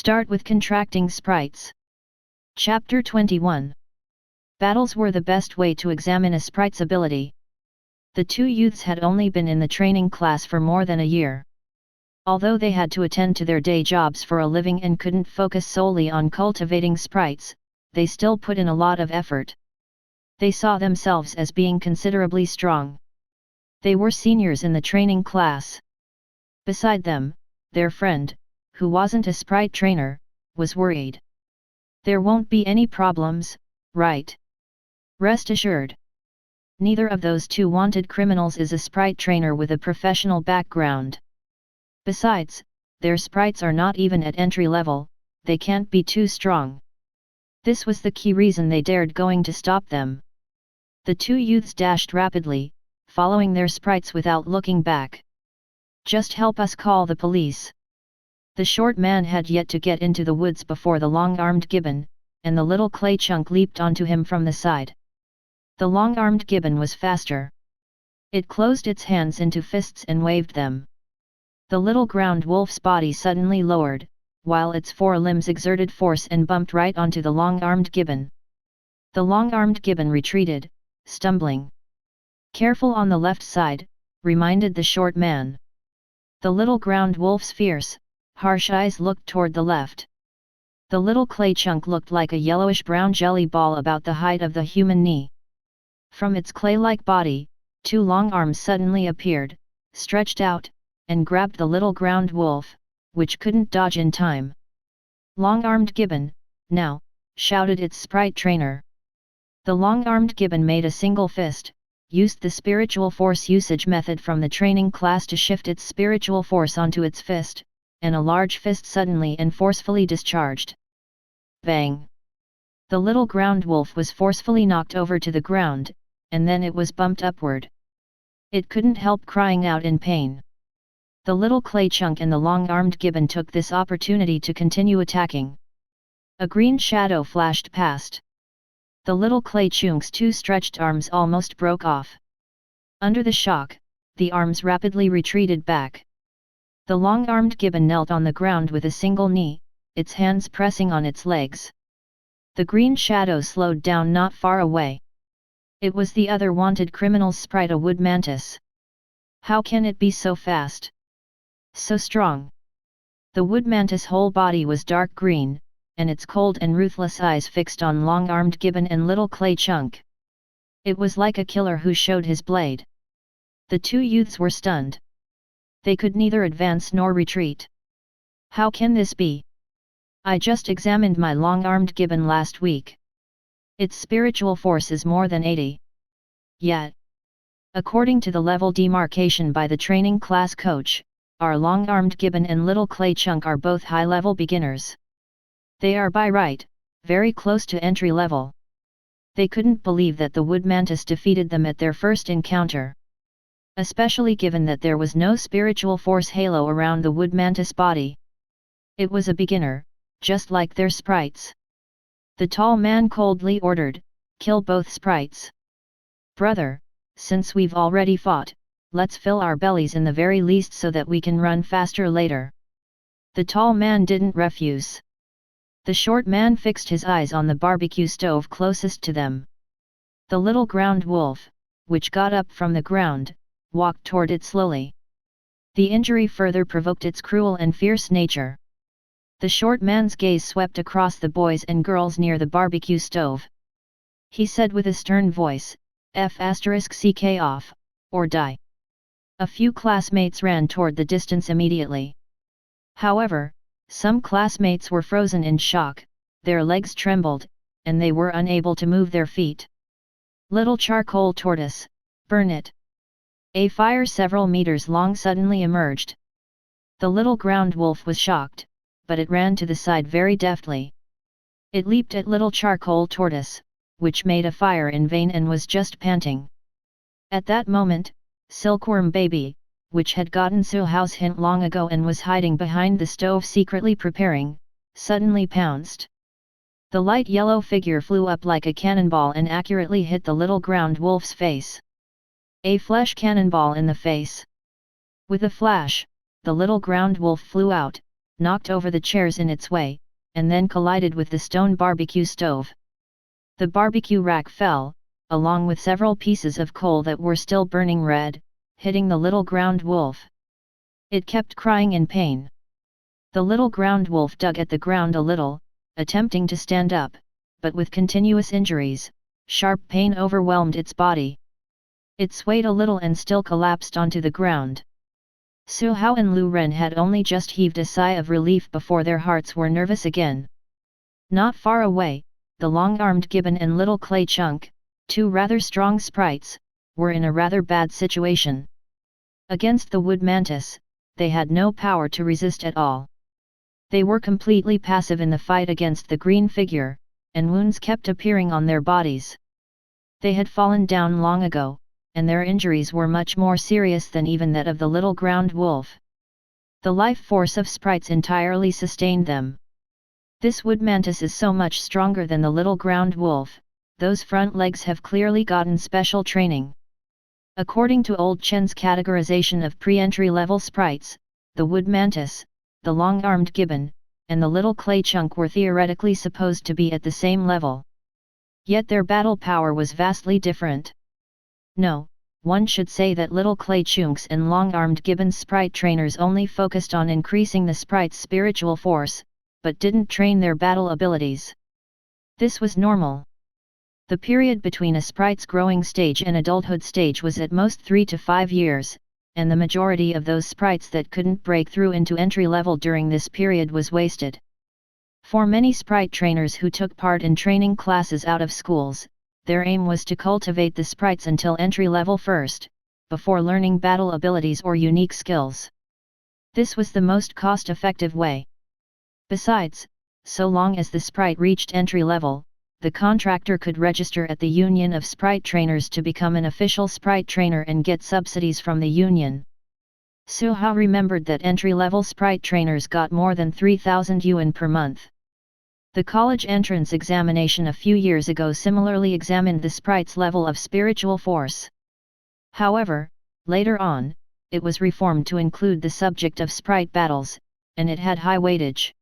Start with contracting sprites. Chapter 21. Battles were the best way to examine a sprite's ability. The two youths had only been in the training class for more than a year. Although they had to attend to their day jobs for a living and couldn't focus solely on cultivating sprites, they still put in a lot of effort. They saw themselves as being considerably strong. They were seniors in the training class. Beside them, their friend, who wasn't a sprite trainer, was worried. There won't be any problems, right? Rest assured. Neither of those two wanted criminals is a sprite trainer with a professional background. Besides, their sprites are not even at entry level, they can't be too strong. This was the key reason they dared going to stop them. The two youths dashed rapidly, following their sprites without looking back. Just help us call the police. The short man had yet to get into the woods before the long-armed gibbon, and the little clay chunk leaped onto him from the side. The long-armed gibbon was faster. It closed its hands into fists and waved them. The little ground wolf's body suddenly lowered, while its forelimbs exerted force and bumped right onto the long-armed gibbon. The long-armed gibbon retreated, stumbling. Careful on the left side, reminded the short man. The little ground wolf's fierce, harsh eyes looked toward the left. The little clay chunk looked like a yellowish-brown jelly ball about the height of the human knee. From its clay-like body, two long arms suddenly appeared, stretched out, and grabbed the little ground wolf, which couldn't dodge in time. Long-armed gibbon, now, shouted its sprite trainer. The long-armed gibbon made a single fist, used the spiritual force usage method from the training class to shift its spiritual force onto its fist, and a large fist suddenly and forcefully discharged. Bang! The little ground wolf was forcefully knocked over to the ground, and then it was bumped upward. It couldn't help crying out in pain. The little clay chunk and the long-armed gibbon took this opportunity to continue attacking. A green shadow flashed past. The little clay chunk's two stretched arms almost broke off. Under the shock, the arms rapidly retreated back. The long-armed gibbon knelt on the ground with a single knee, its hands pressing on its legs. The green shadow slowed down not far away. It was the other wanted criminal's sprite, a wood mantis. How can it be so fast? So strong. The wood mantis' whole body was dark green, and its cold and ruthless eyes fixed on long-armed gibbon and little clay chunk. It was like a killer who showed his blade. The two youths were stunned. They could neither advance nor retreat. How can this be? I just examined my long-armed gibbon last week. Its spiritual force is more than 80. Yet, according to the level demarcation by the training class coach, our long-armed gibbon and little clay chunk are both high-level beginners. They are by right, very close to entry level. They couldn't believe that the wood mantis defeated them at their first encounter. Especially given that there was no spiritual force halo around the wood mantis body. It was a beginner, just like their sprites. The tall man coldly ordered, "Kill both sprites." "Brother, since we've already fought, let's fill our bellies in the very least so that we can run faster later." The tall man didn't refuse. The short man fixed his eyes on the barbecue stove closest to them. The little ground wolf, which got up from the ground, walked toward it slowly. The injury further provoked its cruel and fierce nature. The short man's gaze swept across the boys and girls near the barbecue stove. He said with a stern voice, "F***ck off, or die." A few classmates ran toward the distance immediately. However, some classmates were frozen in shock, their legs trembled, and they were unable to move their feet. Little charcoal tortoise, burn it. A fire several meters long suddenly emerged. The little ground wolf was shocked, but it ran to the side very deftly. It leaped at little charcoal tortoise, which made a fire in vain and was just panting. At that moment, Silkworm Baby, which had gotten Su Hao's hint long ago and was hiding behind the stove secretly preparing, suddenly pounced. The light yellow figure flew up like a cannonball and accurately hit the little ground wolf's face. A flesh cannonball in the face. With a flash, the little ground wolf flew out, knocked over the chairs in its way, and then collided with the stone barbecue stove. The barbecue rack fell, along with several pieces of coal that were still burning red, hitting the little ground wolf. It kept crying in pain. The little ground wolf dug at the ground a little, attempting to stand up, but with continuous injuries, sharp pain overwhelmed its body. It swayed a little and still collapsed onto the ground. Su Hao and Lu Ren had only just heaved a sigh of relief before their hearts were nervous again. Not far away, the long-armed gibbon and little clay chunk, two rather strong sprites, were in a rather bad situation. Against the wood mantis, they had no power to resist at all. They were completely passive in the fight against the green figure, and wounds kept appearing on their bodies. They had fallen down long ago, and their injuries were much more serious than even that of the little ground wolf. The life force of sprites entirely sustained them. This wood mantis is so much stronger than the little ground wolf, those front legs have clearly gotten special training. According to Old Chen's categorization of pre-entry level sprites, the wood mantis, the long-armed gibbon, and the little clay chunk were theoretically supposed to be at the same level. Yet their battle power was vastly different. No, one should say that little clay chunks and long-armed gibbon sprite trainers only focused on increasing the sprite's spiritual force, but didn't train their battle abilities. This was normal. The period between a sprite's growing stage and adulthood stage was at most 3 to 5 years, and the majority of those sprites that couldn't break through into entry level during this period was wasted. For many sprite trainers who took part in training classes out of schools, their aim was to cultivate the sprites until entry level first, before learning battle abilities or unique skills. This was the most cost-effective way. Besides, so long as the sprite reached entry level, the contractor could register at the Union of Sprite Trainers to become an official sprite trainer and get subsidies from the union. Su Hao remembered that entry-level sprite trainers got more than 3,000 yuan per month. The college entrance examination a few years ago similarly examined the sprite's level of spiritual force. However, later on, it was reformed to include the subject of sprite battles, and it had high weightage.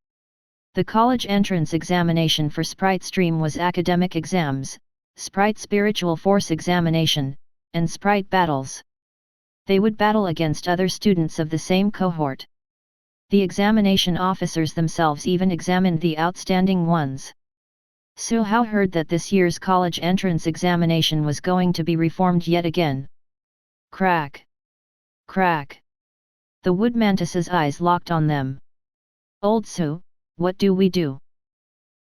The college entrance examination for Sprite Stream was academic exams, Sprite Spiritual Force examination, and Sprite battles. They would battle against other students of the same cohort. The examination officers themselves even examined the outstanding ones. Su Hao heard that this year's college entrance examination was going to be reformed yet again. Crack! Crack! The wood mantis's eyes locked on them. Old Su, what do we do?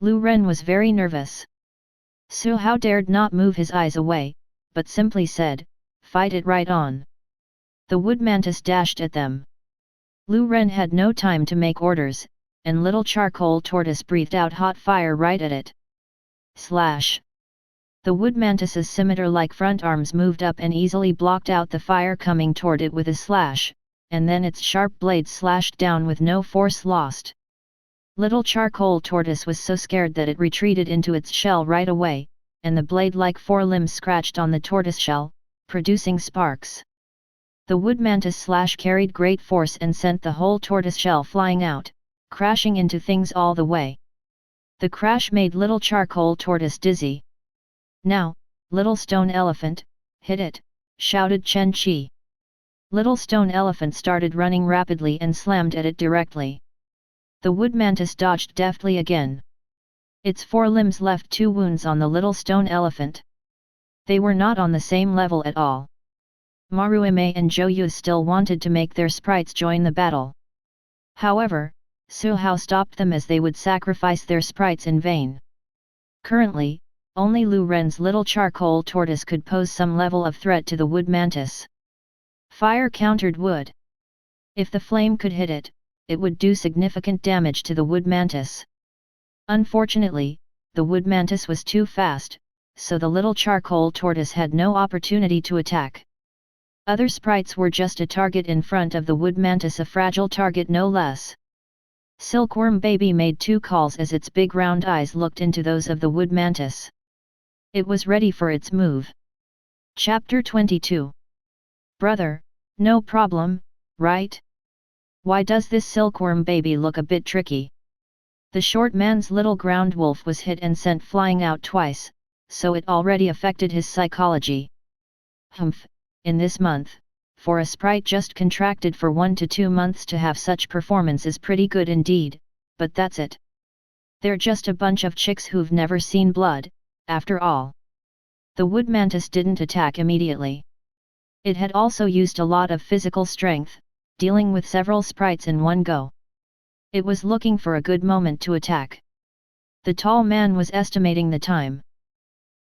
Lu Ren was very nervous. Su Hao dared not move his eyes away, but simply said, "Fight it right on." The wood mantis dashed at them. Lu Ren had no time to make orders, and little charcoal tortoise breathed out hot fire right at it. Slash! The wood mantis's scimitar-like front arms moved up and easily blocked out the fire coming toward it with a slash, and then its sharp blades slashed down with no force lost. Little charcoal tortoise was so scared that it retreated into its shell right away, and the blade-like forelimbs scratched on the tortoise shell, producing sparks. The wood mantis slash carried great force and sent the whole tortoise shell flying out, crashing into things all the way. The crash made little charcoal tortoise dizzy. "Now, little stone elephant, hit it," shouted Chen Qi. Little stone elephant started running rapidly and slammed at it directly. The wood mantis dodged deftly again. Its forelimbs left 2 wounds on the little stone elephant. They were not on the same level at all. Maruime and Zhou Yu still wanted to make their sprites join the battle. However, Su Hao stopped them as they would sacrifice their sprites in vain. Currently, only Lu Ren's little charcoal tortoise could pose some level of threat to the wood mantis. Fire countered wood. If the flame could hit it, it would do significant damage to the wood mantis. Unfortunately, the wood mantis was too fast, so the little charcoal tortoise had no opportunity to attack. Other sprites were just a target in front of the wood mantis, a fragile target no less. Silkworm Baby made 2 calls as its big round eyes looked into those of the wood mantis. It was ready for its move. Chapter 22. Brother, no problem, right? Why does this silkworm baby look a bit tricky? The short man's little ground wolf was hit and sent flying out twice, so it already affected his psychology. Humph, in this month, for a sprite just contracted for 1 to 2 months to have such performance is pretty good indeed, but that's it. They're just a bunch of chicks who've never seen blood, after all. The wood mantis didn't attack immediately. It had also used a lot of physical strength, dealing with several sprites in one go. It was looking for a good moment to attack. The tall man was estimating the time.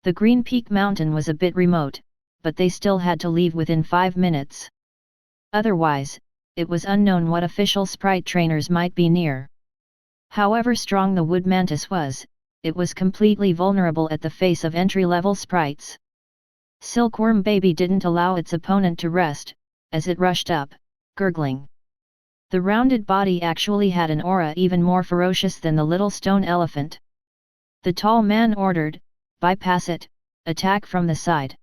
The Green Peak Mountain was a bit remote, but they still had to leave within 5 minutes. Otherwise, it was unknown what official sprite trainers might be near. However strong the wood mantis was, it was completely vulnerable at the face of entry-level sprites. Silkworm Baby didn't allow its opponent to rest, as it rushed up, gurgling. The rounded body actually had an aura even more ferocious than the little stone elephant. The tall man ordered, bypass it, attack from the side.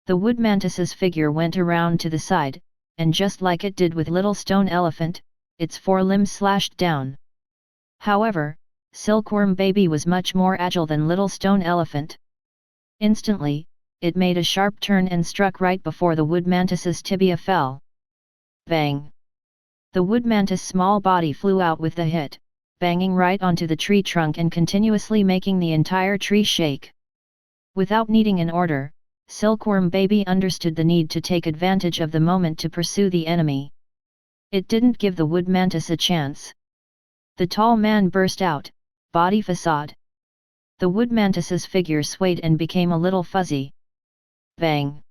The wood mantis's figure went around to the side, and just like it did with little stone elephant, its forelimbs slashed down. However, Silkworm Baby was much more agile than little stone elephant. Instantly, it made a sharp turn and struck right before the wood mantis's tibia fell. Bang! The wood mantis' small body flew out with the hit, banging right onto the tree trunk and continuously making the entire tree shake. Without needing an order, Silkworm Baby understood the need to take advantage of the moment to pursue the enemy. It didn't give the wood mantis a chance. The tall man burst out, body facade. The wood mantis's figure swayed and became a little fuzzy. Bang!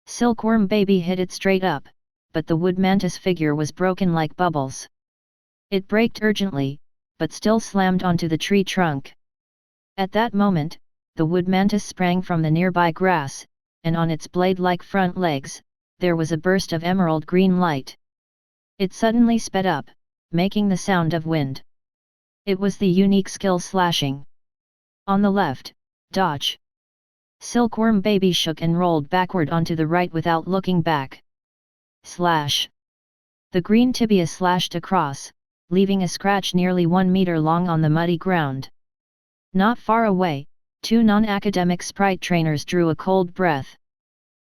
Silkworm Baby hit it straight up, but the wood mantis figure was broken like bubbles. It braked urgently, but still slammed onto the tree trunk. At that moment, the wood mantis sprang from the nearby grass, and on its blade-like front legs, there was a burst of emerald green light. It suddenly sped up, making the sound of wind. It was the unique skill slashing. On the left, dodge. Silkworm Baby shook and rolled backward onto the right without looking back. Slash! The green tibia slashed across, leaving a scratch nearly 1 meter long on the muddy ground. Not far away, 2 non-academic sprite trainers drew a cold breath.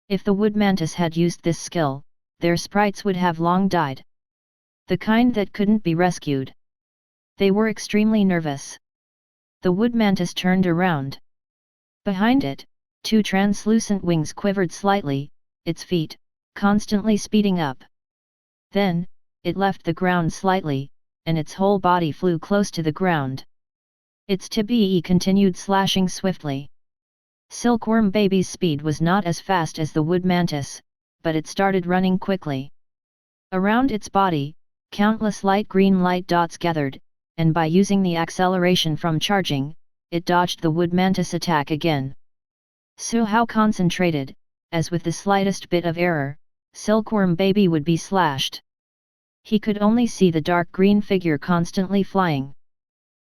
If the wood mantis had used this skill, their sprites would have long died. The kind that couldn't be rescued. They were extremely nervous. The wood mantis turned around. Behind it, 2 translucent wings quivered slightly, its feet constantly speeding up. Then, it left the ground slightly, and its whole body flew close to the ground. Its tibia continued slashing swiftly. Silkworm Baby's speed was not as fast as the wood mantis, but it started running quickly. Around its body, countless light green light dots gathered, and by using the acceleration from charging, it dodged the wood mantis attack again. Su Hao concentrated, as with the slightest bit of error, Silkworm Baby would be slashed. He could only see the dark green figure constantly flying.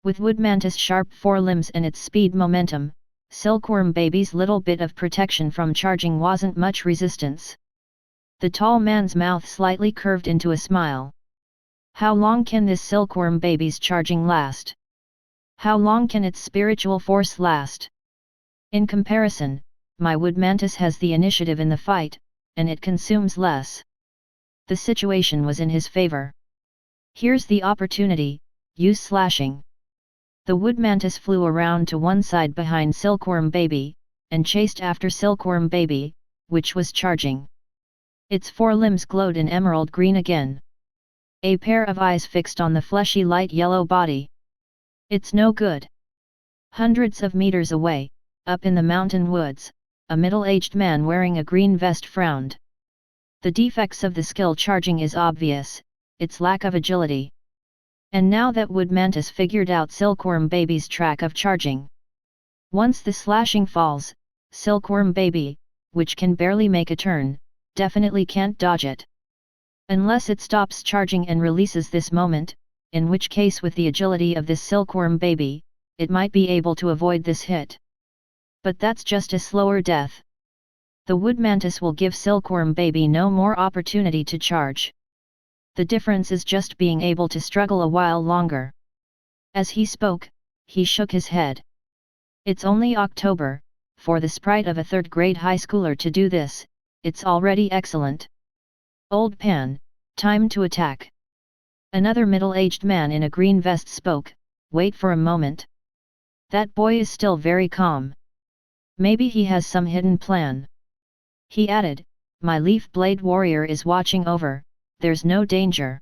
With wood mantis' sharp forelimbs and its speed momentum, Silkworm Baby's little bit of protection from charging wasn't much resistance. The tall man's mouth slightly curved into a smile. How long can this Silkworm Baby's charging last? How long can its spiritual force last? In comparison, my wood mantis has the initiative in the fight, and it consumes less. The situation was in his favor. Here's the opportunity, use slashing. The wood mantis flew around to one side behind Silkworm Baby, and chased after Silkworm Baby, which was charging. Its forelimbs glowed in emerald green again. A pair of eyes fixed on the fleshy light yellow body. It's no good. Hundreds of meters away, up in the mountain woods, a middle-aged man wearing a green vest frowned. The defects of the skill charging is obvious, its lack of agility. And now that wood mantis figured out Silkworm Baby's track of charging. Once the slashing falls, Silkworm Baby, which can barely make a turn, definitely can't dodge it. Unless it stops charging and releases this moment, in which case with the agility of this Silkworm Baby, it might be able to avoid this hit. But that's just a slower death. The wood mantis will give Silkworm Baby no more opportunity to charge. The difference is just being able to struggle a while longer." As he spoke, he shook his head. "It's only October, for the sprite of a third-grade high schooler to do this, it's already excellent. Old Pan, time to attack." Another middle-aged man in a green vest spoke, "Wait for a moment. That boy is still very calm. Maybe he has some hidden plan." He added, "My leaf blade warrior is watching over, there's no danger.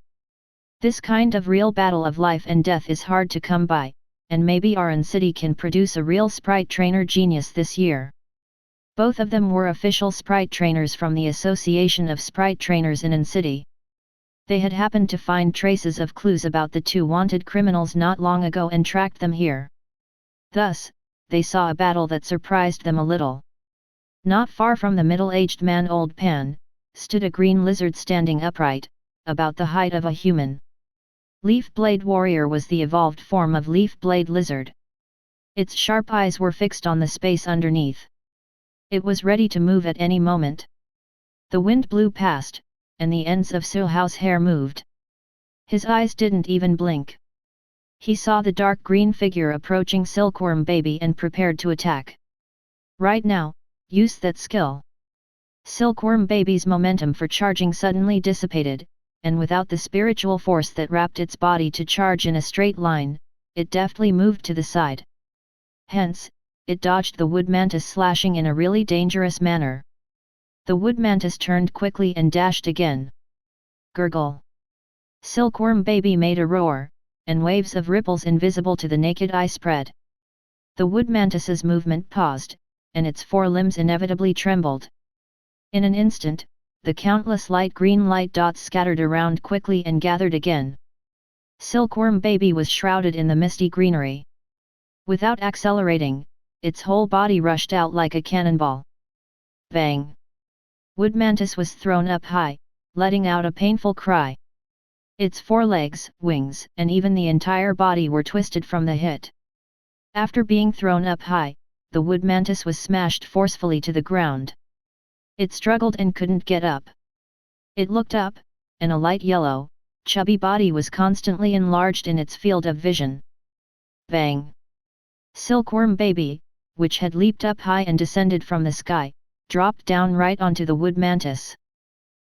This kind of real battle of life and death is hard to come by, and maybe our city can produce a real Sprite Trainer genius this year." Both of them were official Sprite Trainers from the Association of Sprite Trainers in City. They had happened to find traces of clues about the two wanted criminals not long ago and tracked them here. Thus, they saw a battle that surprised them a little. Not far from the middle-aged man Old Pan, stood a green lizard standing upright, about the height of a human. Leaf Blade Warrior was the evolved form of Leaf Blade Lizard. Its sharp eyes were fixed on the space underneath. It was ready to move at any moment. The wind blew past, and the ends of Su Hao's hair moved. His eyes didn't even blink. He saw the dark green figure approaching Silkworm Baby and prepared to attack. "Right now, use that skill." Silkworm Baby's momentum for charging suddenly dissipated, and without the spiritual force that wrapped its body to charge in a straight line, it deftly moved to the side. Hence, it dodged the wood mantis slashing in a really dangerous manner. The wood mantis turned quickly and dashed again. Gurgle. Silkworm Baby made a roar, and waves of ripples invisible to the naked eye spread. The wood mantis's movement paused, and its forelimbs inevitably trembled. In an instant, the countless light green light dots scattered around quickly and gathered again. Silkworm Baby was shrouded in the misty greenery. Without accelerating, its whole body rushed out like a cannonball. Bang! Wood mantis was thrown up high, letting out a painful cry. Its forelegs, wings, and even the entire body were twisted from the hit. After being thrown up high, the wood mantis was smashed forcefully to the ground. It struggled and couldn't get up. It looked up, and a light yellow, chubby body was constantly enlarged in its field of vision. Bang! Silkworm Baby, which had leaped up high and descended from the sky, dropped down right onto the wood mantis.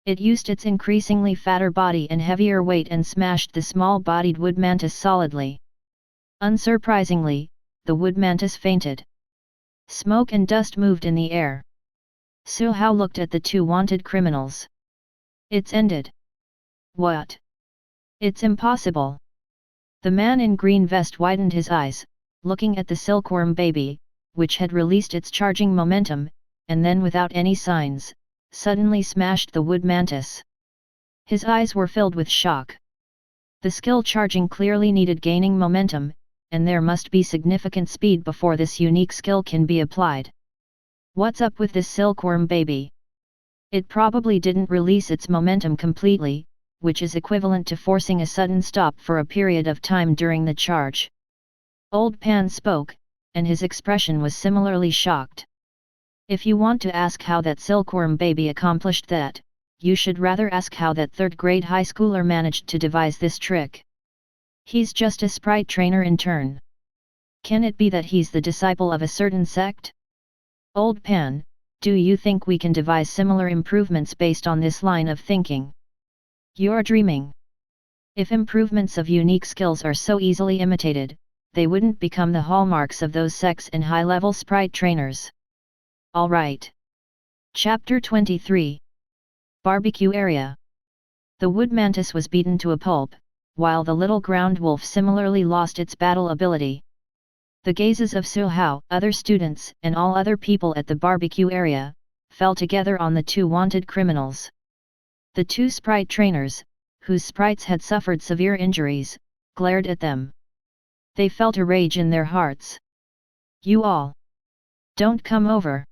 It used its increasingly fatter body and heavier weight and smashed the small-bodied wood mantis solidly. Unsurprisingly, the wood mantis fainted. Smoke and dust moved in the air. Su Hao looked at the two wanted criminals. "It's ended." "What? It's impossible." The man in green vest widened his eyes, looking at the Silkworm Baby, which had released its charging momentum, and then without any signs, suddenly smashed the wood mantis. His eyes were filled with shock. The skill charging clearly needed gaining momentum, and there must be significant speed before this unique skill can be applied. What's up with this Silkworm Baby? It probably didn't release its momentum completely, which is equivalent to forcing a sudden stop for a period of time during the charge. Old Pan spoke, and his expression was similarly shocked. "If you want to ask how that Silkworm Baby accomplished that, you should rather ask how that third-grade high schooler managed to devise this trick. He's just a Sprite Trainer in turn. Can it be that he's the disciple of a certain sect? Old Pan, do you think we can devise similar improvements based on this line of thinking? You're dreaming. If improvements of unique skills are so easily imitated, they wouldn't become the hallmarks of those sects and high-level Sprite Trainers." Alright. Chapter 23. Barbecue Area. The wood mantis was beaten to a pulp, while the little ground wolf similarly lost its battle ability. The gazes of Su Hao, other students, and all other people at the barbecue area, fell together on the two wanted criminals. The two Sprite Trainers, whose sprites had suffered severe injuries, glared at them. They felt a rage in their hearts. "You all! Don't come over!"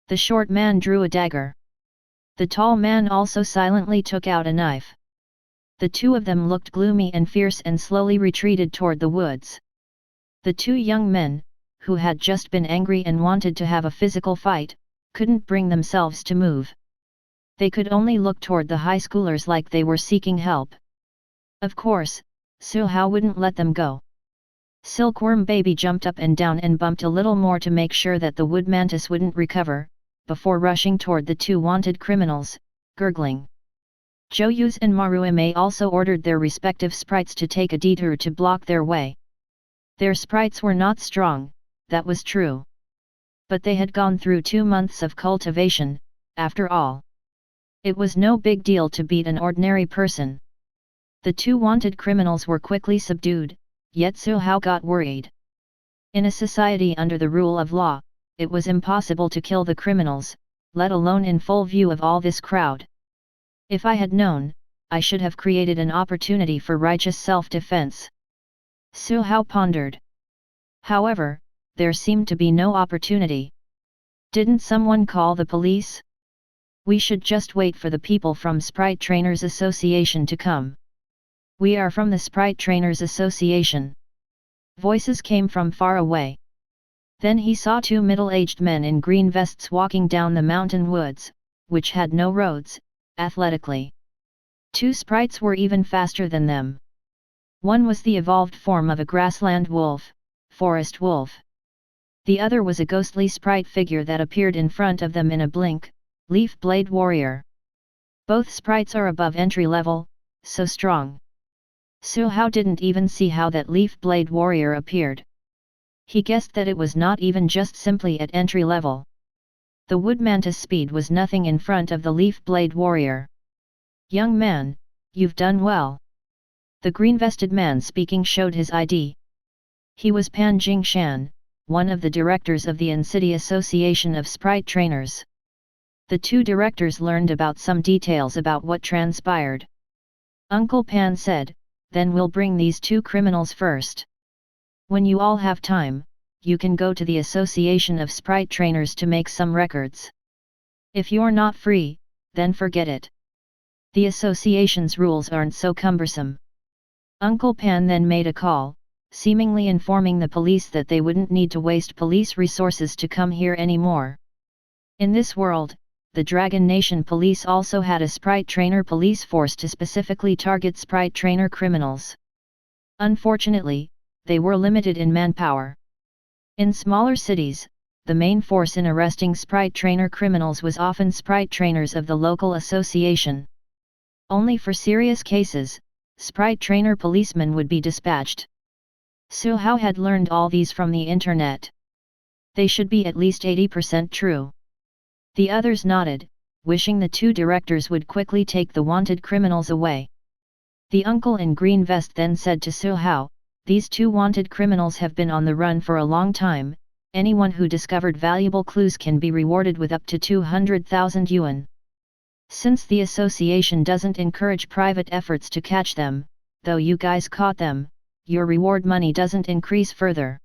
The short man drew a dagger. The tall man also silently took out a knife. The two of them looked gloomy and fierce and slowly retreated toward the woods. The two young men, who had just been angry and wanted to have a physical fight, couldn't bring themselves to move. They could only look toward the high schoolers like they were seeking help. Of course, Su Hao wouldn't let them go. Silkworm Baby jumped up and down and bumped a little more to make sure that the wood mantis wouldn't recover, before rushing toward the two wanted criminals, gurgling. Joyuz and Maruime also ordered their respective sprites to take a detour to block their way. Their sprites were not strong, that was true. But they had gone through 2 months of cultivation, after all. It was no big deal to beat an ordinary person. The two wanted criminals were quickly subdued, yet Su Hao got worried. In a society under the rule of law, it was impossible to kill the criminals, let alone in full view of all this crowd. If I had known, I should have created an opportunity for righteous self-defense. Su Hao pondered. However, there seemed to be no opportunity. Didn't someone call the police? We should just wait for the people from Sprite Trainers Association to come. We are from the Sprite Trainers Association. Voices came from far away. Then he saw two middle-aged men in green vests walking down the mountain woods, which had no roads, athletically. Two sprites were even faster than them. One was the evolved form of a grassland wolf, forest wolf. The other was a ghostly sprite figure that appeared in front of them in a blink, Leaf Blade Warrior. Both sprites are above entry level, so strong. Su Hao didn't even see how that Leaf Blade Warrior appeared. He guessed that it was not even just simply at entry level. The wood mantis speed was nothing in front of the Leaf Blade Warrior. Young man, you've done well. The green-vested man speaking showed his ID. He was Pan Jingshan, one of the directors of the Incity Association of Sprite Trainers. The two directors learned about some details about what transpired. Uncle Pan said, "Then we'll bring these two criminals first. When you all have time, you can go to the Association of Sprite Trainers to make some records. If you're not free, then forget it. The association's rules aren't so cumbersome." Uncle Pan then made a call, seemingly informing the police that they wouldn't need to waste police resources to come here anymore. In this world, the Dragon Nation police also had a Sprite Trainer police force to specifically target Sprite Trainer criminals. Unfortunately, they were limited in manpower. In smaller cities, the main force in arresting Sprite Trainer criminals was often Sprite Trainers of the local association. Only for serious cases, Sprite Trainer policemen would be dispatched. Su Hao had learned all these from the internet. They should be at least 80% true. The others nodded, wishing the two directors would quickly take the wanted criminals away. The uncle in green vest then said to Su Hao, "These two wanted criminals have been on the run for a long time. Anyone who discovered valuable clues can be rewarded with up to 200,000 yuan. Since the association doesn't encourage private efforts to catch them, though you guys caught them, your reward money doesn't increase further.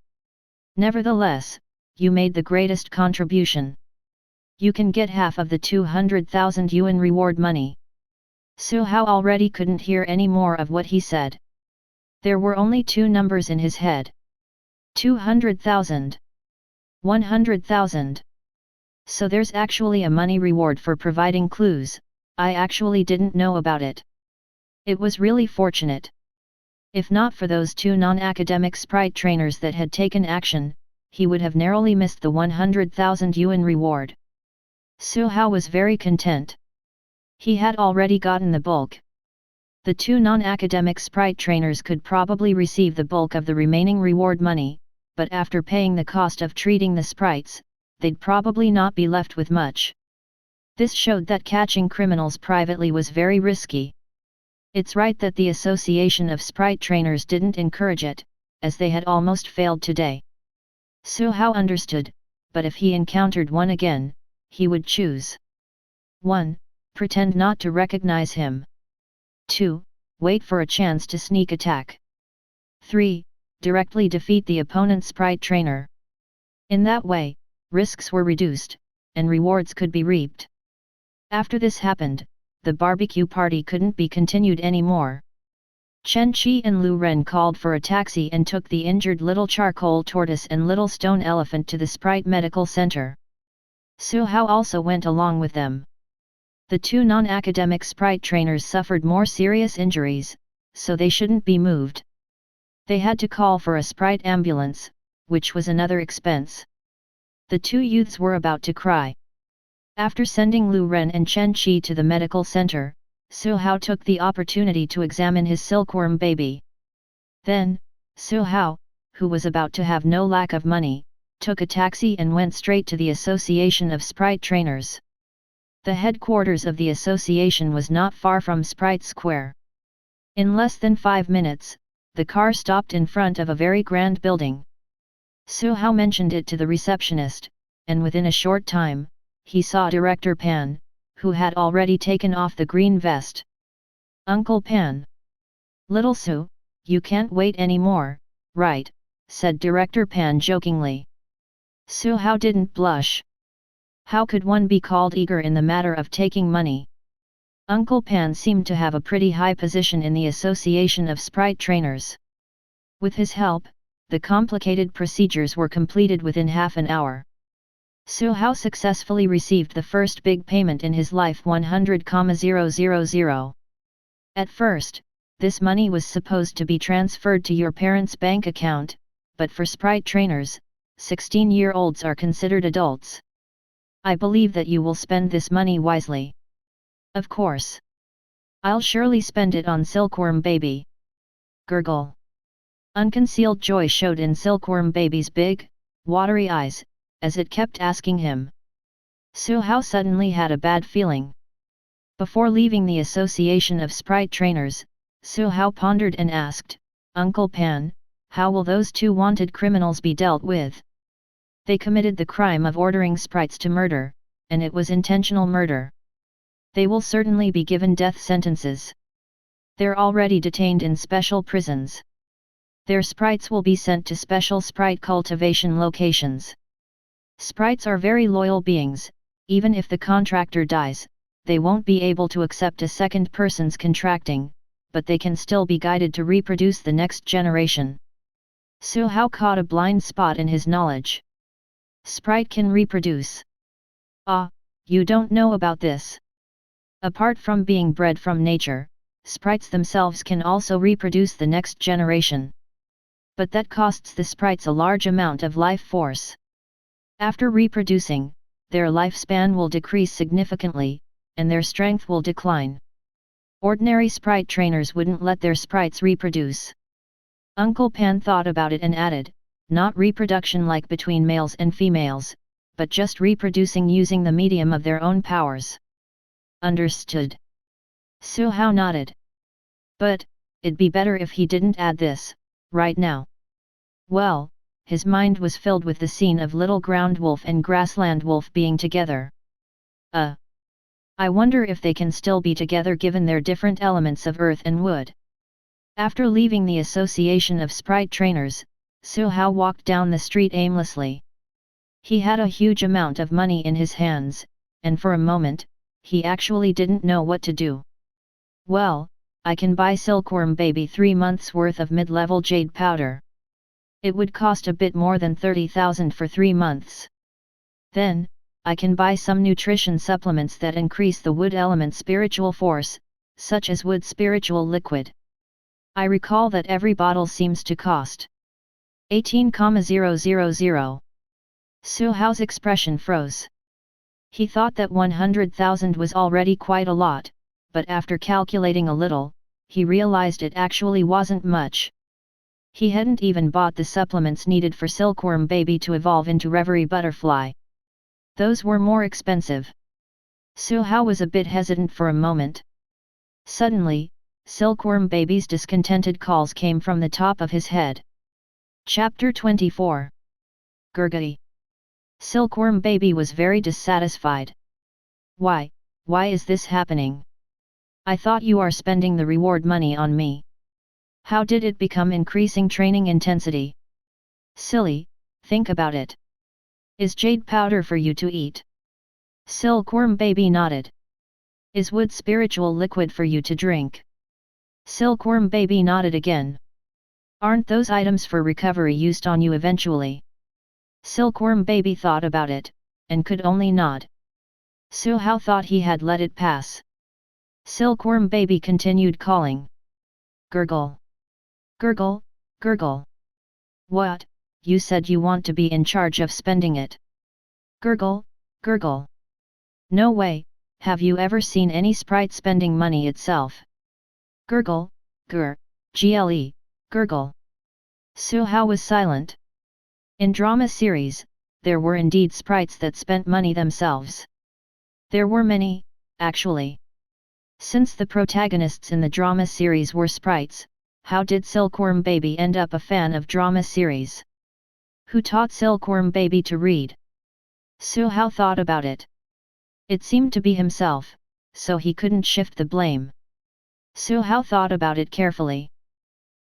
Nevertheless, you made the greatest contribution. You can get half of the 200,000 yuan reward money." Su Hao already couldn't hear any more of what he said. There were only two numbers in his head. 200,000. 100,000. So there's actually a money reward for providing clues. I actually didn't know about it. It was really fortunate. If not for those two non-academic Sprite Trainers that had taken action, he would have narrowly missed the 100,000 yuan reward. Su Hao was very content. He had already gotten the bulk. The two non-academic Sprite Trainers could probably receive the bulk of the remaining reward money, but after paying the cost of treating the sprites, they'd probably not be left with much. This showed that catching criminals privately was very risky. It's right that the Association of Sprite Trainers didn't encourage it, as they had almost failed today. Su Hao understood, but if he encountered one again, he would choose 1. Pretend not to recognize him. 2. Wait for a chance to sneak attack. 3. Directly defeat the opponent's Sprite Trainer. In that way, risks were reduced, and rewards could be reaped. After this happened, the barbecue party couldn't be continued anymore. Chen Qi and Lu Ren called for a taxi and took the injured little charcoal tortoise and little stone elephant to the Sprite Medical Center. Su Hao also went along with them. The two non-academic Sprite trainers suffered more serious injuries, so they shouldn't be moved. They had to call for a Sprite ambulance, which was another expense. The two youths were about to cry. After sending Lu Ren and Chen Qi to the medical center, Su Hao took the opportunity to examine his silkworm baby. Then, Su Hao, who was about to have no lack of money, took a taxi and went straight to the Association of Sprite Trainers. The headquarters of the association was not far from Sprite Square. In less than 5 minutes, the car stopped in front of a very grand building. Su Hao mentioned it to the receptionist, and within a short time, he saw Director Pan, who had already taken off the green vest. "Uncle Pan. Little Su, you can't wait anymore, right?" said Director Pan jokingly. Su Hao didn't blush. How could one be called eager in the matter of taking money? Uncle Pan seemed to have a pretty high position in the Association of Sprite Trainers. With his help, the complicated procedures were completed within half an hour. Su Hao successfully received the first big payment in his life, 100,000. At first, this money was supposed to be transferred to your parents' bank account, but for Sprite Trainers, 16-year-olds are considered adults. I believe that you will spend this money wisely. Of course. I'll surely spend it on Silkworm Baby. Gurgle. Unconcealed joy showed in Silkworm Baby's big, watery eyes, as it kept asking him. Su Hao suddenly had a bad feeling. Before leaving the Association of Sprite Trainers, Su Hao pondered and asked, "Uncle Pan, how will those two wanted criminals be dealt with?" "They committed the crime of ordering sprites to murder, and it was intentional murder. They will certainly be given death sentences. They're already detained in special prisons. Their sprites will be sent to special sprite cultivation locations. Sprites are very loyal beings. Even if the contractor dies, they won't be able to accept a second person's contracting, but they can still be guided to reproduce the next generation." Su Hao caught a blind spot in his knowledge. Sprite can reproduce. Ah, you don't know about this. Apart from being bred from nature, sprites themselves can also reproduce the next generation. But that costs the sprites a large amount of life force. After reproducing, their lifespan will decrease significantly, and their strength will decline. Ordinary sprite trainers wouldn't let their sprites reproduce. Uncle Pan thought about it and added, "Not reproduction like between males and females, but just reproducing using the medium of their own powers." "Understood." Su Hao nodded. But, it'd be better if he didn't add this, right now. Well, his mind was filled with the scene of little ground wolf and grassland wolf being together. I wonder if they can still be together given their different elements of earth and wood. After leaving the Association of Sprite Trainers, Su Hao walked down the street aimlessly. He had a huge amount of money in his hands, and for a moment, he actually didn't know what to do. Well, I can buy Silkworm Baby 3 months worth of mid-level jade powder. It would cost a bit more than 30,000 for 3 months. Then, I can buy some nutrition supplements that increase the wood element spiritual force, such as wood spiritual liquid. I recall that every bottle seems to cost 18,000. Su Hao's expression froze. He thought that 100,000 was already quite a lot, but after calculating a little, he realized it actually wasn't much. He hadn't even bought the supplements needed for Silkworm Baby to evolve into Reverie Butterfly. Those were more expensive. Su Hao was a bit hesitant for a moment. Suddenly, Silkworm Baby's discontented calls came from the top of his head. Chapter 24. Gurgly. Silkworm Baby was very dissatisfied. Why is this happening? I thought you are spending the reward money on me. How did it become increasing training intensity? Silly, think about it. Is jade powder for you to eat? Silkworm Baby nodded. Is wood spiritual liquid for you to drink? Silkworm Baby nodded again. Aren't those items for recovery used on you eventually? Silkworm Baby thought about it, and could only nod. Su Hao thought he had let it pass. Silkworm baby continued calling. Gurgle. Gurgle, gurgle. What, you said you want to be in charge of spending it. Gurgle, gurgle. No way, have you ever seen any sprite spending money itself? Gurgle, gle, gurgle. Su Hao was silent. In drama series, there were indeed sprites that spent money themselves. There were many, actually. Since the protagonists in the drama series were sprites, how did Silkworm Baby end up a fan of drama series? Who taught Silkworm Baby to read? Su Hao thought about it. It seemed to be himself, so he couldn't shift the blame. Su Hao thought about it carefully.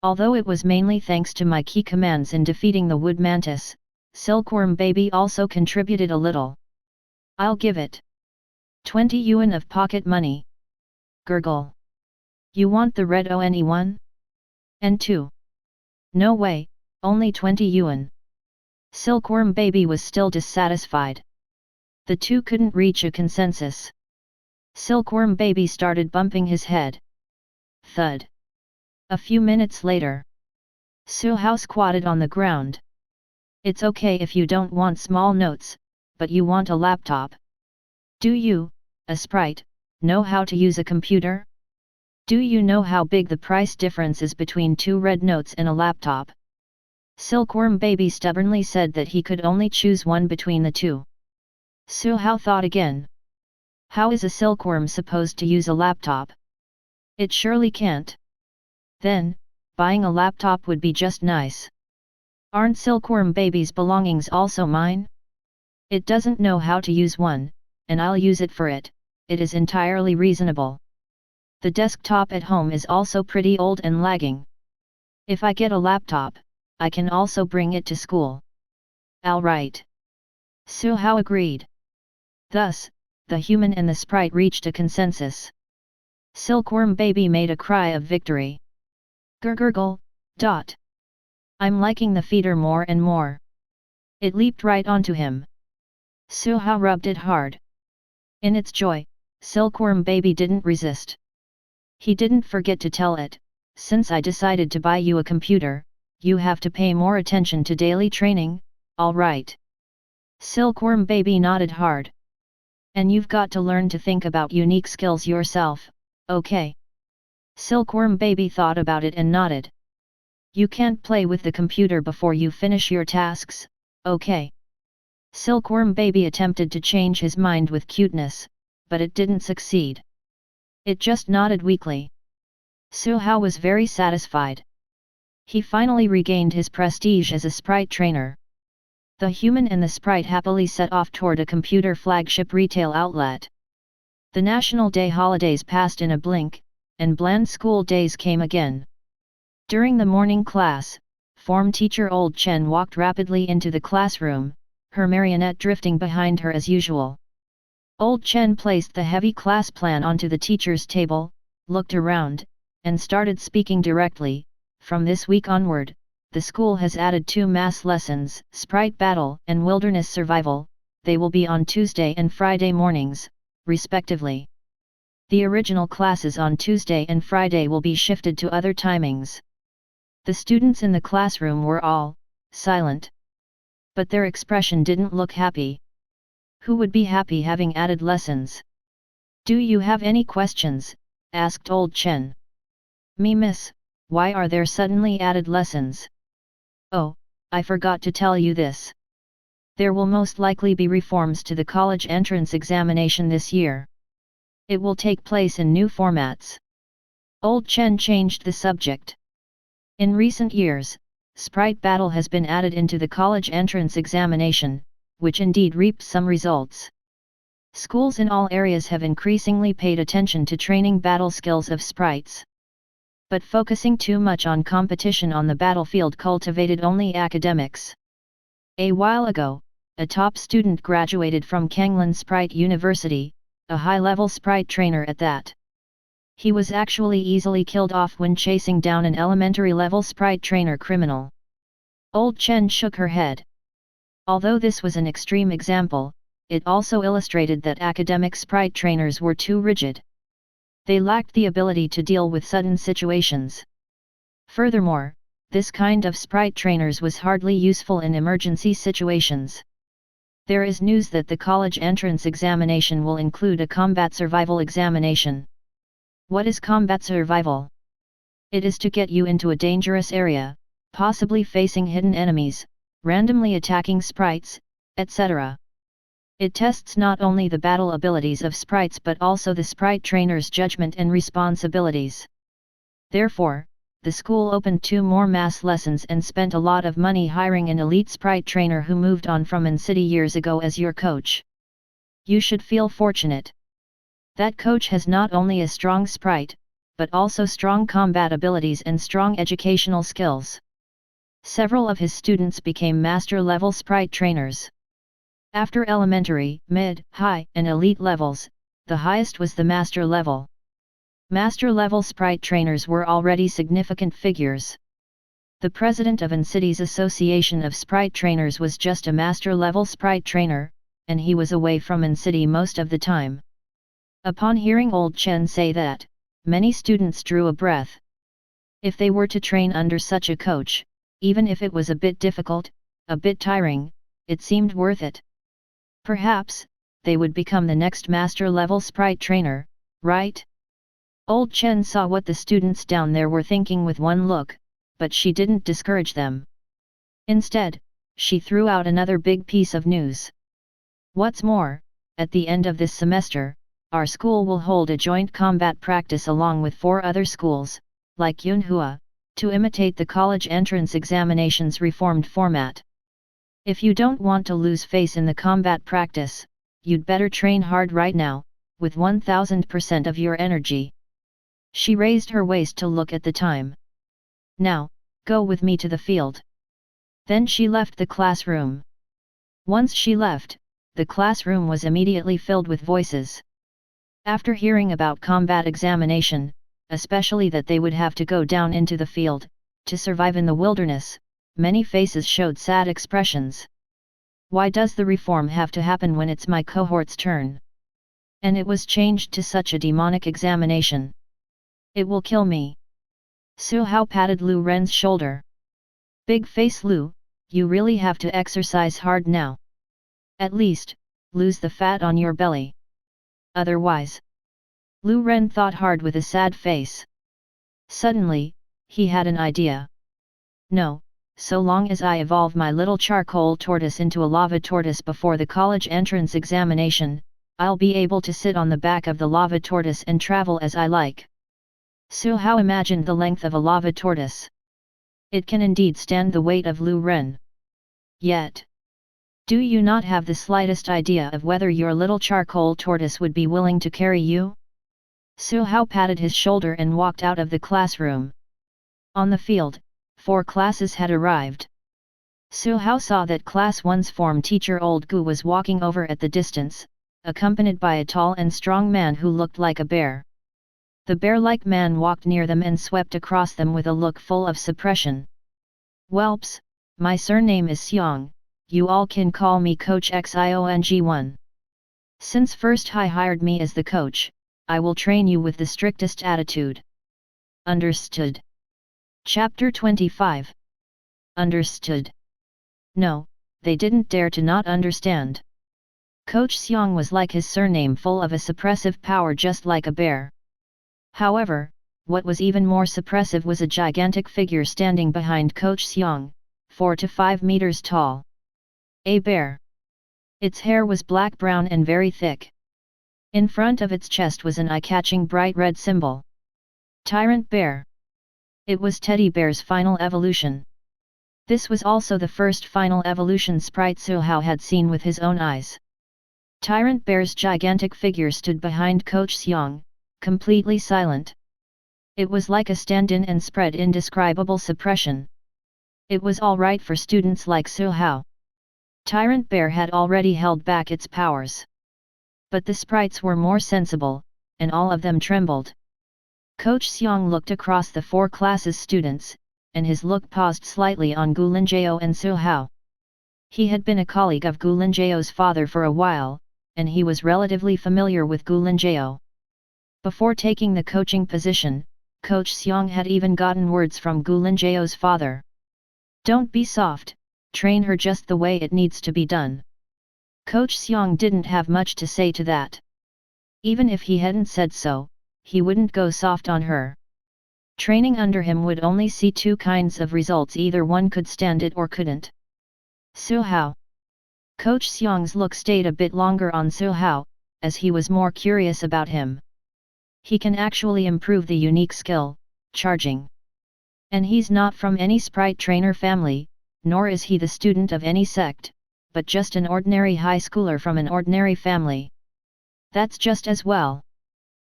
Although it was mainly thanks to my key commands in defeating the wood mantis, Silkworm Baby also contributed a little. I'll give it 20 yuan of pocket money. Gurgle. You want the red one? And 2? No way, only 20 yuan. Silkworm Baby was still dissatisfied. The two couldn't reach a consensus. Silkworm Baby started bumping his head. Thud. A few minutes later, Su Hao squatted on the ground. It's okay if you don't want small notes, but you want a laptop. Do you, a sprite, know how to use a computer? Do you know how big the price difference is between 2 red notes and a laptop? Silkworm Baby stubbornly said that he could only choose one between the two. Su Hao thought again. How is a silkworm supposed to use a laptop? It surely can't. Then, buying a laptop would be just nice. Aren't Silkworm Baby's belongings also mine? It doesn't know how to use one, and I'll use it for it. It is entirely reasonable. The desktop at home is also pretty old and lagging. If I get a laptop, I can also bring it to school. All right. Su Hao agreed. Thus, the human and the sprite reached a consensus. Silkworm Baby made a cry of victory. Gurgle, dot. I'm liking the feeder more and more. It leaped right onto him. Su Hao rubbed it hard. In its joy, Silkworm Baby didn't resist. He didn't forget to tell it, since I decided to buy you a computer, you have to pay more attention to daily training, all right. Silkworm Baby nodded hard. And you've got to learn to think about unique skills yourself, okay? Silkworm Baby thought about it and nodded. You can't play with the computer before you finish your tasks, okay? Silkworm Baby attempted to change his mind with cuteness, but it didn't succeed. It just nodded weakly. Su Hao was very satisfied. He finally regained his prestige as a sprite trainer. The human and the sprite happily set off toward a computer flagship retail outlet. The National Day holidays passed in a blink, and bland school days came again. During the morning class, form teacher Old Chen walked rapidly into the classroom, her marionette drifting behind her as usual. Old Chen placed the heavy class plan onto the teacher's table, looked around, and started speaking directly. From this week onward, the school has added 2 mass lessons, Sprite Battle and Wilderness Survival. They will be on Tuesday and Friday mornings, respectively. The original classes on Tuesday and Friday will be shifted to other timings. The students in the classroom were all silent. But their expression didn't look happy. Who would be happy having added lessons? Do you have any questions? Asked Old Chen. Me miss, why are there suddenly added lessons? Oh, I forgot to tell you this. There will most likely be reforms to the college entrance examination this year. It will take place in new formats. Old Chen changed the subject. In recent years, Sprite Battle has been added into the college entrance examination, which indeed reaped some results. Schools in all areas have increasingly paid attention to training battle skills of sprites. But focusing too much on competition on the battlefield cultivated only academics. A while ago, a top student graduated from Kanglan Sprite University, a high-level sprite trainer at that. He was actually easily killed off when chasing down an elementary-level sprite trainer criminal. Old Chen shook her head. Although this was an extreme example, it also illustrated that academic sprite trainers were too rigid. They lacked the ability to deal with sudden situations. Furthermore, this kind of sprite trainers was hardly useful in emergency situations. There is news that the college entrance examination will include a combat survival examination. What is combat survival? It is to get you into a dangerous area, possibly facing hidden enemies, randomly attacking sprites, etc. It tests not only the battle abilities of sprites but also the sprite trainer's judgment and responsibilities. Therefore, the school opened 2 more mass lessons and spent a lot of money hiring an elite sprite trainer who moved on from An City years ago as your coach. You should feel fortunate. That coach has not only a strong sprite, but also strong combat abilities and strong educational skills. Several of his students became master-level sprite trainers. After elementary, mid, high, and elite levels, the highest was the master level. Master-level sprite trainers were already significant figures. The president of An City's Association of Sprite Trainers was just a master-level sprite trainer, and he was away from An City most of the time. Upon hearing Old Chen say that, many students drew a breath. If they were to train under such a coach, even if it was a bit difficult, a bit tiring, it seemed worth it. Perhaps, they would become the next master-level sprite trainer, right? Old Chen saw what the students down there were thinking with one look, but she didn't discourage them. Instead, she threw out another big piece of news. What's more, at the end of this semester, our school will hold a joint combat practice along with 4 other schools, like Yunhua, to imitate the college entrance examinations reformed format. If you don't want to lose face in the combat practice, you'd better train hard right now, with 1000% of your energy. She raised her waist to look at the time. Now, go with me to the field. Then she left the classroom. Once she left, the classroom was immediately filled with voices. After hearing about combat examination, especially that they would have to go down into the field, to survive in the wilderness, many faces showed sad expressions. Why does the reform have to happen when it's my cohort's turn? And it was changed to such a demonic examination. It will kill me. Su Hao patted Lu Ren's shoulder. Big face Lu, you really have to exercise hard now. At least, lose the fat on your belly. Otherwise. Lu Ren thought hard with a sad face. Suddenly, he had an idea. No, so long as I evolve my little charcoal tortoise into a lava tortoise before the college entrance examination, I'll be able to sit on the back of the lava tortoise and travel as I like. Su Hao imagined the length of a lava tortoise. It can indeed stand the weight of Lu Ren. Yet, do you not have the slightest idea of whether your little charcoal tortoise would be willing to carry you? Su Hao patted his shoulder and walked out of the classroom. On the field, 4 classes had arrived. Su Hao saw that Class 1's form teacher Old Gu was walking over at the distance, accompanied by a tall and strong man who looked like a bear. The bear-like man walked near them and swept across them with a look full of suppression. Whelps, my surname is Xiong, you all can call me Coach Xiong1. Since First High hired me as the coach, I will train you with the strictest attitude. Understood. Chapter 25. Understood. No, they didn't dare to not understand. Coach Xiong was like his surname, full of a suppressive power just like a bear. However, what was even more suppressive was a gigantic figure standing behind Coach Xiong, 4 to 5 meters tall. A bear. Its hair was black-brown and very thick. In front of its chest was an eye-catching bright red symbol. Tyrant Bear. It was Teddy Bear's final evolution. This was also the first final evolution sprite Su Hao had seen with his own eyes. Tyrant Bear's gigantic figure stood behind Coach Xiong, completely silent. It was like a stand-in and spread indescribable suppression. It was all right for students like Su Hao. Tyrant Bear had already held back its powers. But the sprites were more sensible, and all of them trembled. Coach Xiong looked across the 4 classes' students, and his look paused slightly on Gu Linjiao and Su Hao. He had been a colleague of Gulinjao's father for a while, and he was relatively familiar with Gulinjao. Before taking the coaching position, Coach Xiang had even gotten words from Gulinjao's father. "Don't be soft, train her just the way it needs to be done." Coach Xiang didn't have much to say to that. Even if he hadn't said so, he wouldn't go soft on her. Training under him would only see two kinds of results: either one could stand it or couldn't. Su Hao. Coach Xiang's look stayed a bit longer on Su Hao, as he was more curious about him. He can actually improve the unique skill, charging. And he's not from any Sprite Trainer family, nor is he the student of any sect, but just an ordinary high schooler from an ordinary family. That's just as well.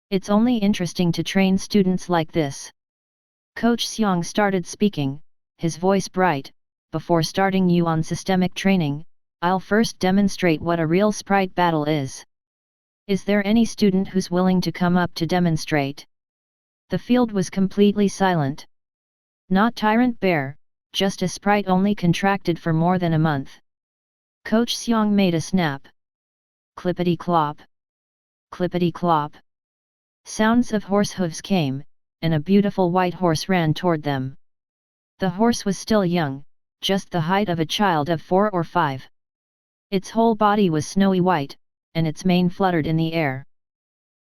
It's only interesting to train students like this. Coach Xiang started speaking, his voice bright. "Before starting you on systemic training, I'll first demonstrate what a real sprite battle is. Is there any student who's willing to come up to demonstrate?" The field was completely silent. Not Tyrant Bear, just a sprite only contracted for more than a month. Coach Xiang made a snap. Clippity-clop. Clippity-clop. Sounds of horse hooves came, and a beautiful white horse ran toward them. The horse was still young, just the height of a child of 4 or 5. Its whole body was snowy white, and its mane fluttered in the air.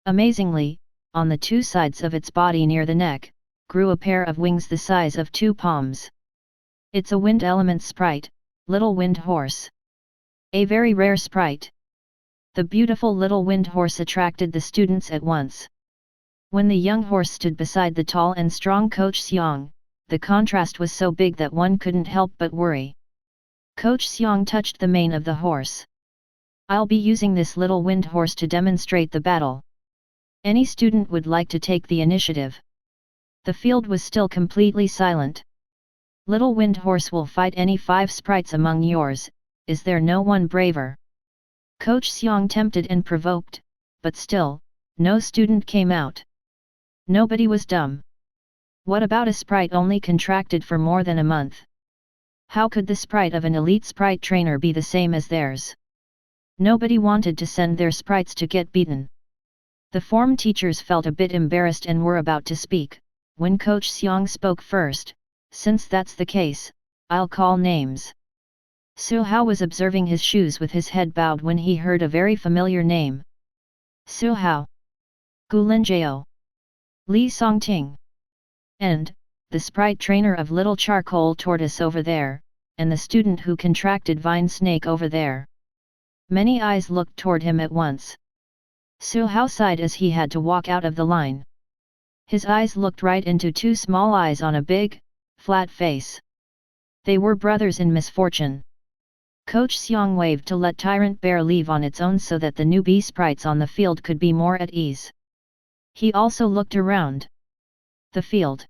Amazingly, on the two sides of its body near the neck, grew a pair of wings the size of 2 palms. It's a wind element sprite, little wind horse. A very rare sprite. The beautiful little wind horse attracted the students at once. When the young horse stood beside the tall and strong Coach Xiang, the contrast was so big that one couldn't help but worry. Coach Xiang touched the mane of the horse. "I'll be using this little wind horse to demonstrate the battle. Any student would like to take the initiative?" The field was still completely silent. "Little wind horse will fight any 5 sprites among yours, is there no one braver?" Coach Xiang tempted and provoked, but still, no student came out. Nobody was dumb. What about a sprite only contracted for more than a month? How could the sprite of an elite sprite trainer be the same as theirs? Nobody wanted to send their sprites to get beaten. The form teachers felt a bit embarrassed and were about to speak, when Coach Xiang spoke first. "Since that's the case, I'll call names." Su Hao was observing his shoes with his head bowed when he heard a very familiar name. Su Hao. Gulinjao. Li Songting. And, the sprite trainer of Little Charcoal Tortoise over there, and the student who contracted Vine Snake over there. Many eyes looked toward him at once. Su Hao sighed as he had to walk out of the line. His eyes looked right into 2 small eyes on a big, flat face. They were brothers in misfortune. Coach Xiang waved to let Tyrant Bear leave on its own so that the newbie sprites on the field could be more at ease. He also looked around. The field.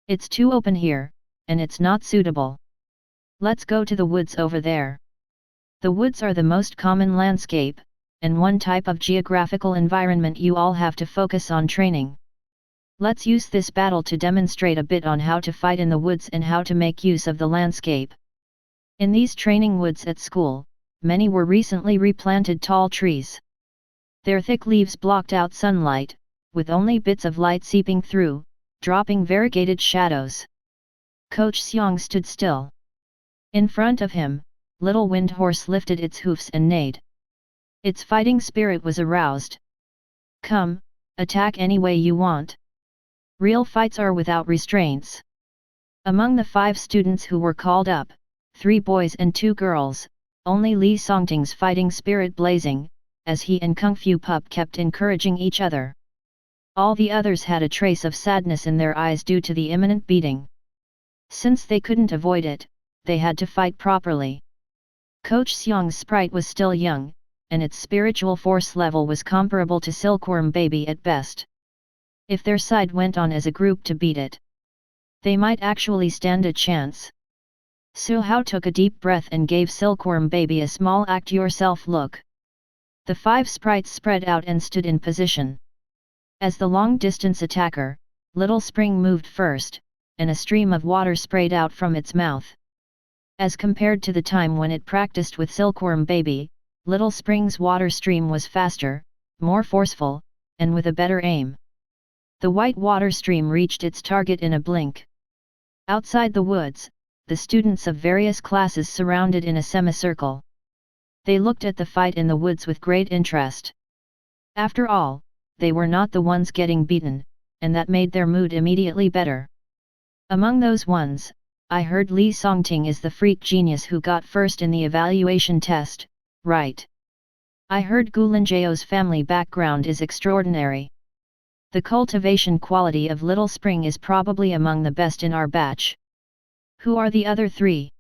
"It's too open here, and it's not suitable. Let's go to the woods over there." The woods are the most common landscape, and one type of geographical environment you all have to focus on training. Let's use this battle to demonstrate a bit on how to fight in the woods and how to make use of the landscape. In these training woods at school, many were recently replanted tall trees. Their thick leaves blocked out sunlight, with only bits of light seeping through, dropping variegated shadows. Coach Xiang stood still. In front of him, Little Wind Horse lifted its hoofs and neighed. Its fighting spirit was aroused. "Come, attack any way you want. Real fights are without restraints." Among the 5 students who were called up, 3 boys and 2 girls, only Li Songting's fighting spirit blazing, as he and Kung Fu Pup kept encouraging each other. All the others had a trace of sadness in their eyes due to the imminent beating. Since they couldn't avoid it, they had to fight properly. Coach Xiang's sprite was still young, and its spiritual force level was comparable to Silkworm Baby at best. If their side went on as a group to beat it, they might actually stand a chance. Su Hao took a deep breath and gave Silkworm Baby a small act-yourself look. The 5 sprites spread out and stood in position. As the long-distance attacker, Little Spring moved first, and a stream of water sprayed out from its mouth. As compared to the time when it practiced with Silkworm Baby, Little Spring's water stream was faster, more forceful, and with a better aim. The white water stream reached its target in a blink. Outside the woods, the students of various classes surrounded in a semicircle. They looked at the fight in the woods with great interest. After all, they were not the ones getting beaten, and that made their mood immediately better. Among those ones, I heard Li Songting is the freak genius who got first in the evaluation test, right? I heard Gu Linjiao's family background is extraordinary. The cultivation quality of Little Spring is probably among the best in our batch. Who are the other three?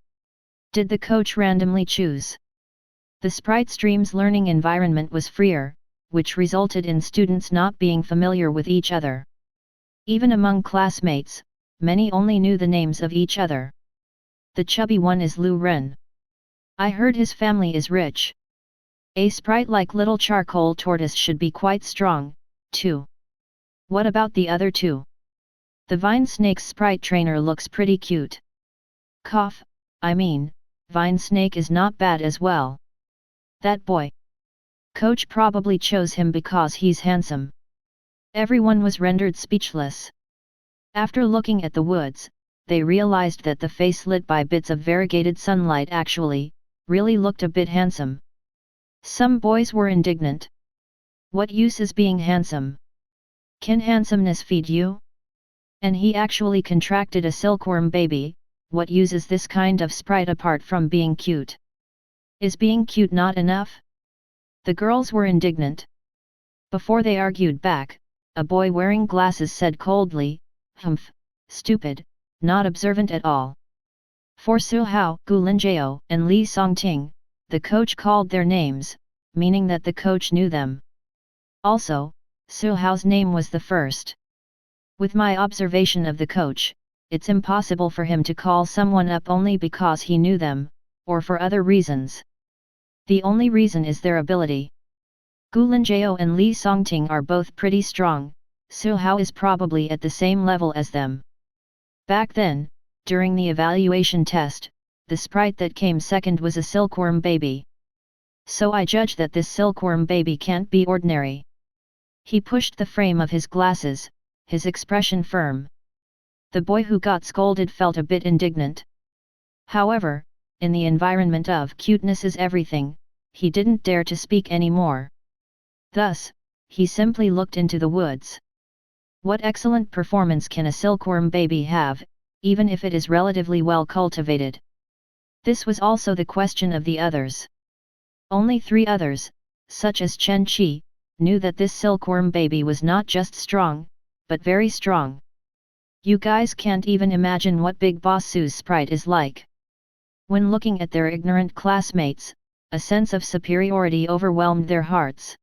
Did the coach randomly choose? The Sprite stream's learning environment was freer, which resulted in students not being familiar with each other. Even among classmates, many only knew the names of each other. The chubby one is Lu Ren. I heard his family is rich. A sprite like Little Charcoal Tortoise should be quite strong, too. What about the other two? The Vine Snake's Sprite Trainer looks pretty cute. Cough, I mean, Vine Snake is not bad as well. That boy. Coach probably chose him because he's handsome. Everyone was rendered speechless. After looking at the woods, they realized that the face lit by bits of variegated sunlight actually, really looked a bit handsome. Some boys were indignant. What use is being handsome? Can handsomeness feed you? And he actually contracted a silkworm baby. What use is this kind of sprite apart from being cute? Is being cute not enough? The girls were indignant. Before they argued back, a boy wearing glasses said coldly, "Humph, stupid, not observant at all." For Su Hao, Gu Linjiao, and Li Songting, the coach called their names, meaning that the coach knew them. Also, Su Hao's name was the first. With my observation of the coach, it's impossible for him to call someone up only because he knew them, or for other reasons. The only reason is their ability. Gu Linjiao and Li Songting are both pretty strong, Su Hao is probably at the same level as them. Back then, during the evaluation test, the sprite that came second was a silkworm baby. So I judge that this silkworm baby can't be ordinary. He pushed the frame of his glasses, his expression firm. The boy who got scolded felt a bit indignant. However, in the environment of cuteness is everything, he didn't dare to speak anymore. Thus, he simply looked into the woods. What excellent performance can a silkworm baby have, even if it is relatively well cultivated? This was also the question of the others. Only 3 others, such as Chen Qi, knew that this silkworm baby was not just strong, but very strong. You guys can't even imagine what Big Boss Su's sprite is like. When looking at their ignorant classmates, a sense of superiority overwhelmed their hearts.